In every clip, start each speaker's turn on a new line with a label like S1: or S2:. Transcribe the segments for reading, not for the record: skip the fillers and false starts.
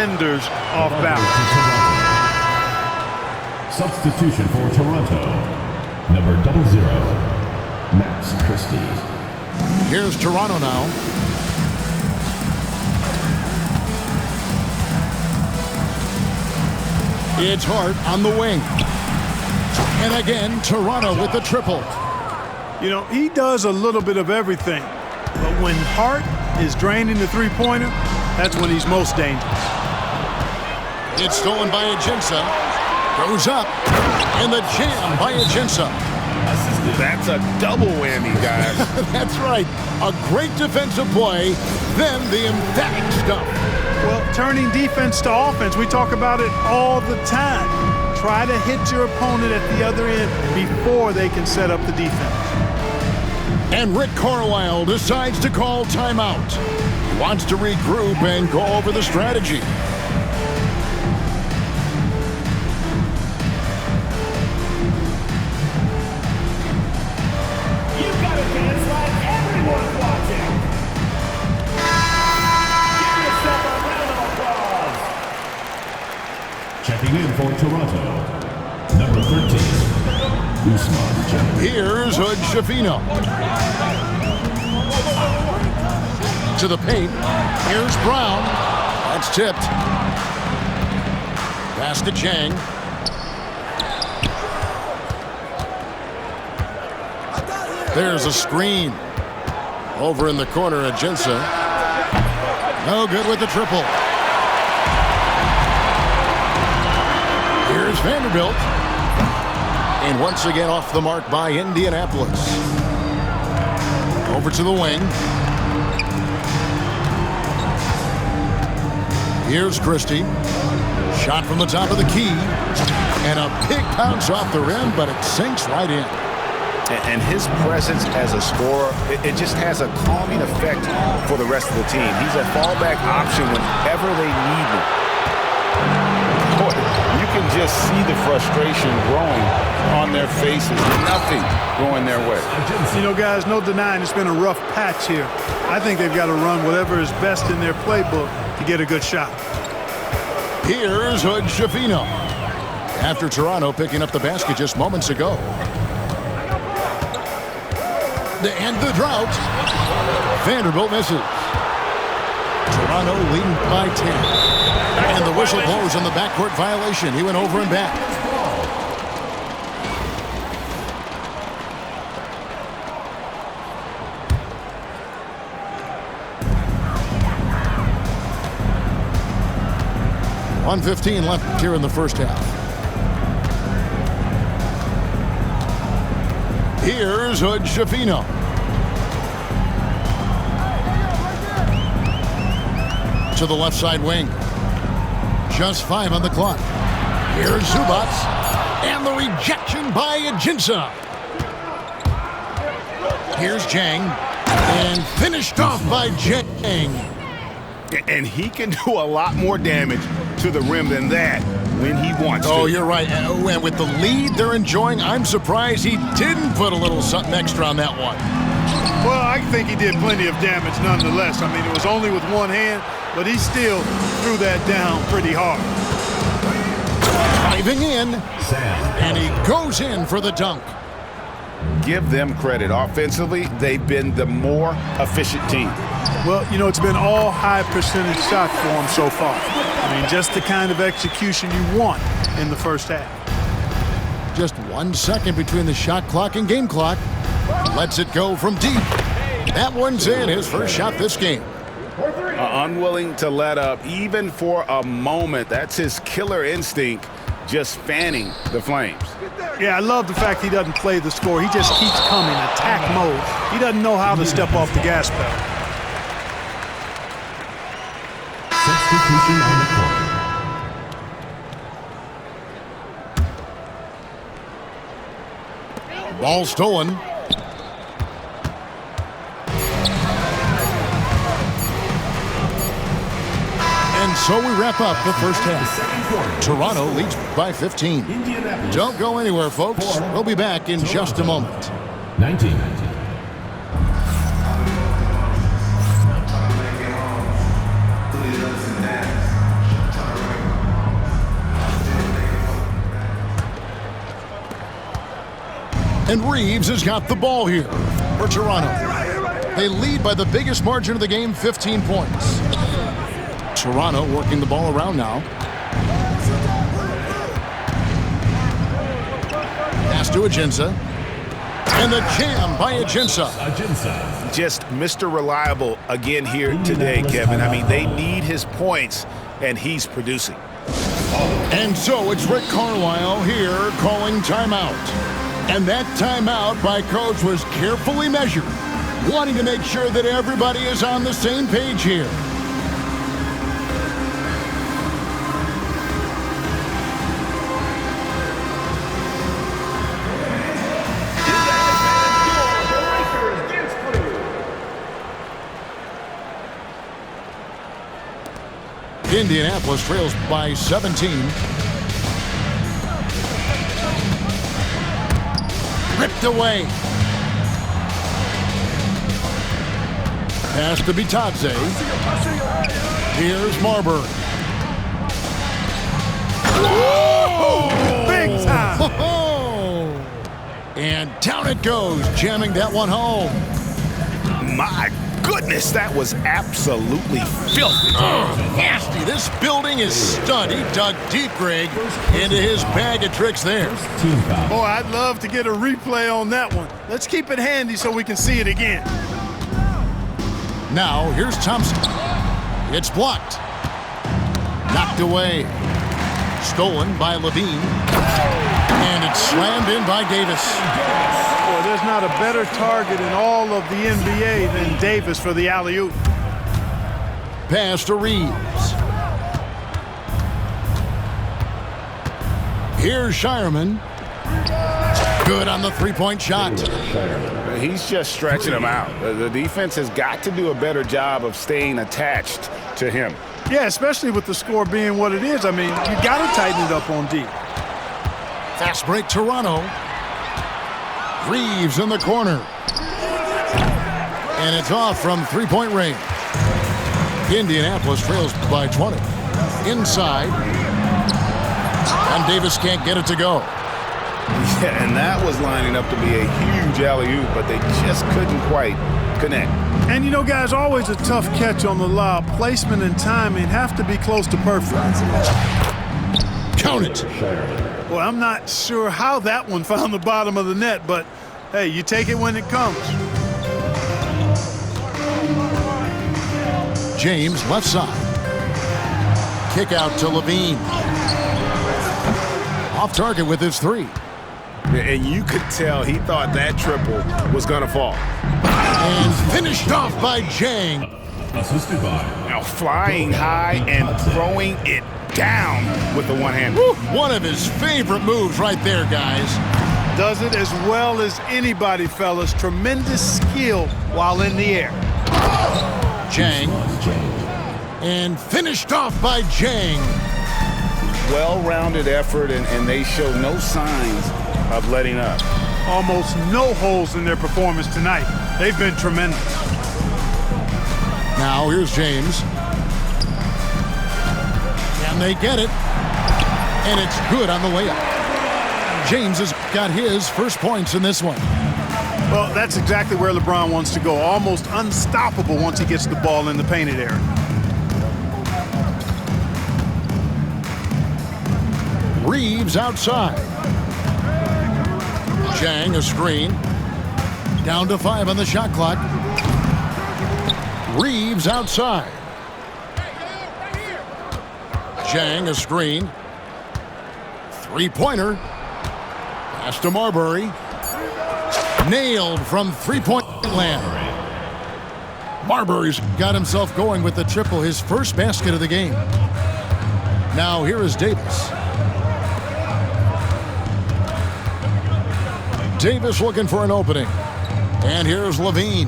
S1: defenders off balance.
S2: Substitution for Toronto, number 00, Max Christie.
S3: Here's Toronto now. It's Hart on the wing. And again, Toronto with the triple.
S1: You know, he does a little bit of everything. But when Hart is draining the three-pointer, that's when he's most dangerous.
S3: It's stolen by Ajinça. Goes up. And the jam by Ajinça.
S4: That's a double whammy, guys.
S3: That's right. A great defensive play, then the emphatic stuff.
S1: Well, turning defense to offense, we talk about it all the time. Try to hit your opponent at the other end before they can set up the defense.
S3: And Rick Carlisle decides to call timeout. He wants to regroup and go over the strategy.
S5: You've got to dance like everyone's watching. Give yourself a round of applause.
S2: Checking in for Toronto, number 13, Ousmane Djembe.
S3: Here's Hood Schifino. To the paint. Here's Brown. That's tipped. Pass to Chang. There's a screen. Over in the corner, Ajinça. No good with the triple. Here's Vanderbilt. And once again off the mark by Indianapolis. Over to the wing. Here's Christie. Shot from the top of the key. And a big bounce off the rim, but it sinks right in.
S4: And his presence as a scorer, it just has a calming effect for the rest of the team. He's a fallback option whenever they need him. Boy, you can just see the frustration growing on their faces. Nothing going their way.
S1: You know, guys, no denying it's been a rough patch here. I think they've got to run whatever is best in their playbook to get a good shot.
S3: Here's Hood Schifino. After Toronto picking up the basket just moments ago. To end the drought. Vanderbilt misses. Toronto leading by 10. And the whistle blows on the backcourt violation. He went over and back. .115 left here in the first half. Here's Hood Schifino. To the left side wing. Just 5 on the clock. Here's Zubac. And the rejection by Ajinça. Here's Jang. And finished off by Jang.
S4: And he can do a lot more damage to the rim than that when he wants to.
S3: Oh, you're right. And with the lead they're enjoying, I'm surprised he didn't put a little something extra on that one.
S1: Well, I think he did plenty of damage nonetheless. I mean, it was only with one hand, but he still threw that down pretty hard.
S3: Diving in, and he goes in for the dunk.
S4: Give them credit. Offensively, they've been the more efficient team.
S1: Well, you know, it's been all high percentage shots for him so far. I mean, just the kind of execution you want in the first half.
S3: Just 1 second between the shot clock and game clock. Lets it go from deep. That one's in, his first shot this game.
S4: Unwilling to let up even for a moment. That's his killer instinct, just fanning the flames.
S1: Yeah, I love the fact he doesn't play the score. He just keeps coming, attack mode. He doesn't know how to step off the gas pedal.
S2: Substitution on the court.
S3: Ball stolen. And so we wrap up the first half. Toronto leads by 15. Don't go anywhere, folks. We'll be back in just a moment.
S2: 19.
S3: And Reeves has got the ball here for Toronto. They lead by the biggest margin of the game, 15 points. Toronto working the ball around now. Pass to Ajinça. And the jam by Ajinça.
S4: Just Mr. Reliable again here today, Kevin. I mean, they need his points, and he's producing.
S3: And so it's Rick Carlisle here calling timeout. And that timeout by Coach was carefully measured, wanting to make sure that everybody is on the same page here. Indianapolis trails by 17. Ripped away. Pass to Bitadze. Here's Marbury.
S1: Oh, big time.
S3: And down it goes, jamming that one home.
S4: My goodness, that was absolutely filthy.
S3: Nasty. This building is stud. He dug deep, Greg, into his bag of tricks there.
S1: Boy, I'd love to get a replay on that one. Let's keep it handy so we can see it again.
S3: Now, here's Thompson. It's blocked. Knocked away. Stolen by Levine. And it's slammed in by Davis.
S1: Boy, there's not a better target in all of the NBA than Davis for the alley-oop.
S3: Pass to Reeves. Here's Shireman. Good on the three-point shot.
S4: He's just stretching him out. The defense has got to do a better job of staying attached to him.
S1: Yeah, especially with the score being what it is. I mean, you got to tighten it up on D.
S3: Fast break, Toronto. Reeves in the corner. And it's off from three-point range. Indianapolis trails by 20. Inside. And Davis can't get it to go.
S4: Yeah, and that was lining up to be a huge alley-oop, but they just couldn't quite connect.
S1: And you know, guys, always a tough catch on the lob. Placement and timing have to be close to perfect.
S3: Count it.
S1: Well, I'm not sure how that one found the bottom of the net, but hey, you take it when it comes.
S3: James left side. Kick out to Levine. Off target with his three.
S4: And you could tell he thought that triple was going to fall.
S3: And finished off by Jang.
S2: Assisted by
S4: Now flying high and throwing it down with the one-hand.
S3: One of his favorite moves right there, guys.
S1: Does it as well as anybody, fellas. Tremendous skill while in the air.
S3: Jang. And finished off by Jang.
S4: Well-rounded effort, and they show no signs of letting up.
S1: Almost no holes in their performance tonight. They've been tremendous.
S3: Now here's James. And they get it. And it's good on the layup. James has got his first points in this one.
S1: Well, that's exactly where LeBron wants to go. Almost unstoppable once he gets the ball in the painted area.
S3: Reeves outside. Jang a screen. Down to 5 on the shot clock. Reeves outside. Jang a screen. Three-pointer. Pass to Marbury. Nailed from three-point land. Marbury's got himself going with the triple, his first basket of the game. Now here is Davis. Davis looking for an opening. And here's Levine.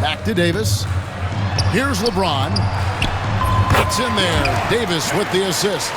S3: Back to Davis. Here's LeBron. It's in there. Davis with the assist.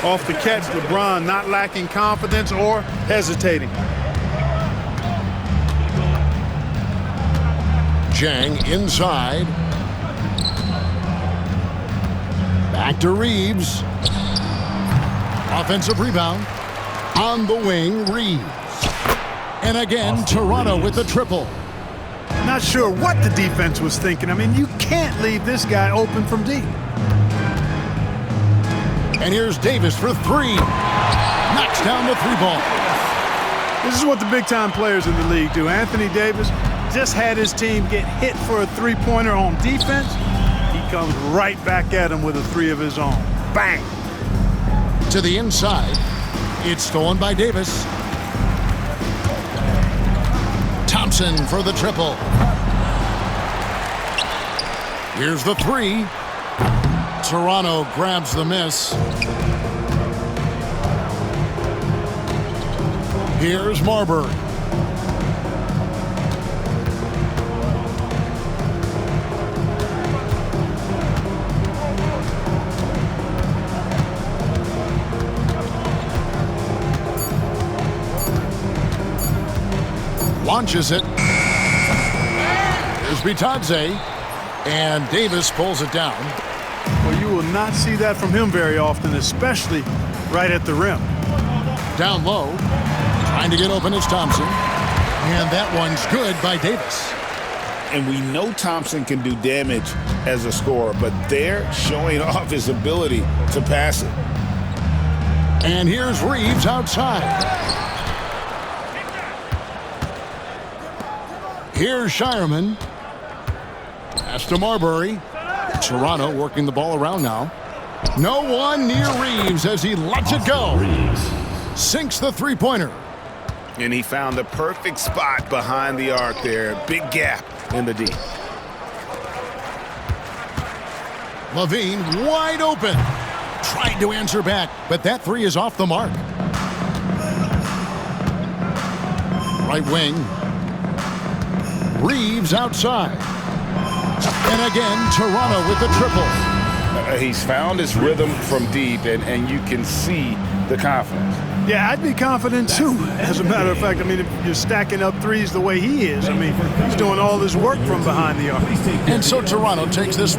S1: Off the catch, LeBron not lacking confidence or hesitating.
S3: Jang inside. Back to Reeves. Offensive rebound. On the wing, Reeves. And again, Toronto with the triple.
S1: Not sure what the defense was thinking. I mean, you can't leave this guy open from deep.
S3: And here's Davis for three. Knocks down the three ball.
S1: This is what the big-time players in the league do. Anthony Davis just had his team get hit for a three-pointer on defense. He comes right back at him with a three of his own. Bang!
S3: To the inside. It's stolen by Davis. Thompson for the triple. Here's the three. Toronto grabs the miss. Here's Marbury. Launches it. Here's Bitadze. And Davis pulls it down.
S1: Well, you will not see that from him very often, especially right at the rim.
S3: Down low. Trying to get open is Thompson. And that one's good by Davis.
S4: And we know Thompson can do damage as a scorer, but they're showing off his ability to pass it.
S3: And here's Reeves outside. Here's Shireman. Pass to Marbury. Toronto working the ball around now. No one near Reeves as he lets it go. Sinks the three-pointer.
S4: And he found the perfect spot behind the arc there. Big gap in the D.
S3: Levine wide open. Tried to answer back, but that three is off the mark. Right wing. Reeves outside. And again, Toronto with the triple.
S4: He's found his rhythm from deep, and you can see the confidence.
S1: Yeah, I'd be confident too. As a matter of fact, I mean, if you're stacking up threes the way he is, I mean, he's doing all this work from behind the arc.
S3: And so Toronto takes this